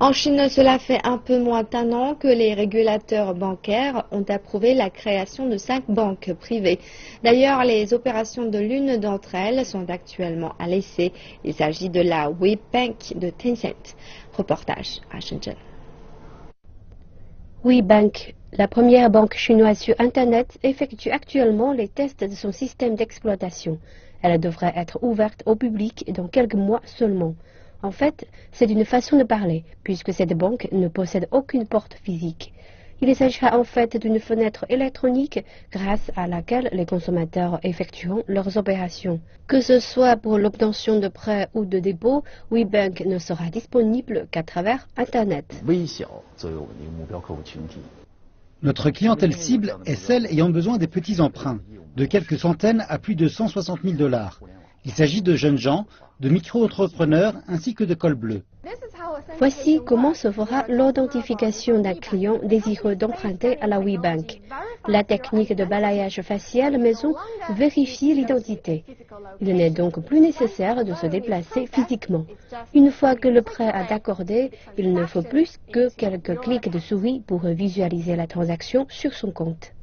En Chine, cela fait un peu moins d'un an que les régulateurs bancaires ont approuvé la création de 5 banques privées. D'ailleurs, les opérations de l'une d'entre elles sont actuellement à l'essai. Il s'agit de la WeBank de Tencent. Reportage à Shenzhen. WeBank, la première banque chinoise sur Internet, effectue actuellement les tests de son système d'exploitation. Elle devrait être ouverte au public dans quelques mois seulement. En fait, c'est une façon de parler, puisque cette banque ne possède aucune porte physique. Il s'agira en fait d'une fenêtre électronique grâce à laquelle les consommateurs effectueront leurs opérations. Que ce soit pour l'obtention de prêts ou de dépôts, WeBank ne sera disponible qu'à travers Internet. Notre clientèle cible est celle ayant besoin des petits emprunts, de quelques centaines à plus de 160 000 $. Il s'agit de jeunes gens, de micro-entrepreneurs ainsi que de cols bleus. Voici comment se fera l'identification d'un client désireux d'emprunter à la WeBank. La technique de balayage facial maison vérifie l'identité. Il n'est donc plus nécessaire de se déplacer physiquement. Une fois que le prêt est accordé, il ne faut plus que quelques clics de souris pour visualiser la transaction sur son compte.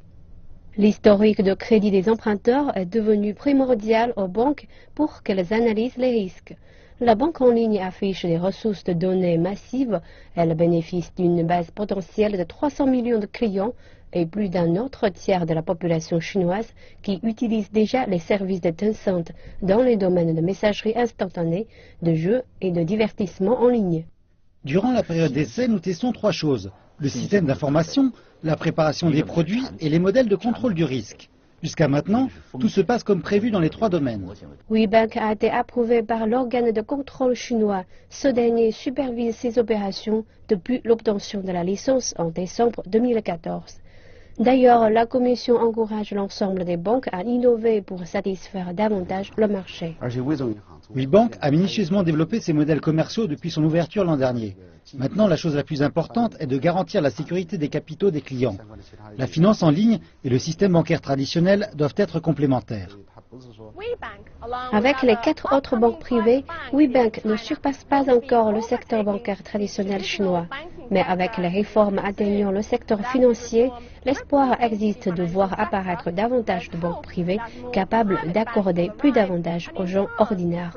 L'historique de crédit des emprunteurs est devenu primordial aux banques pour qu'elles analysent les risques. La banque en ligne affiche des ressources de données massives. Elle bénéficie d'une base potentielle de 300 millions de clients et plus d'un autre tiers de la population chinoise qui utilise déjà les services de Tencent dans les domaines de messagerie instantanée, de jeux et de divertissement en ligne. Durant la période d'essai, nous testons 3 choses. Le système d'information, la préparation des produits et les modèles de contrôle du risque. Jusqu'à maintenant, tout se passe comme prévu dans les 3 domaines. WeBank a été approuvé par l'organe de contrôle chinois. Ce dernier supervise ses opérations depuis l'obtention de la licence en décembre 2014. D'ailleurs, la Commission encourage l'ensemble des banques à innover pour satisfaire davantage le marché. WeBank a minutieusement développé ses modèles commerciaux depuis son ouverture l'an dernier. Maintenant, la chose la plus importante est de garantir la sécurité des capitaux des clients. La finance en ligne et le système bancaire traditionnel doivent être complémentaires. Avec les 4 autres banques privées, WeBank ne surpasse pas encore le secteur bancaire traditionnel chinois. Mais avec les réformes atteignant le secteur financier, l'espoir existe de voir apparaître davantage de banques privées capables d'accorder plus d'avantages aux gens ordinaires.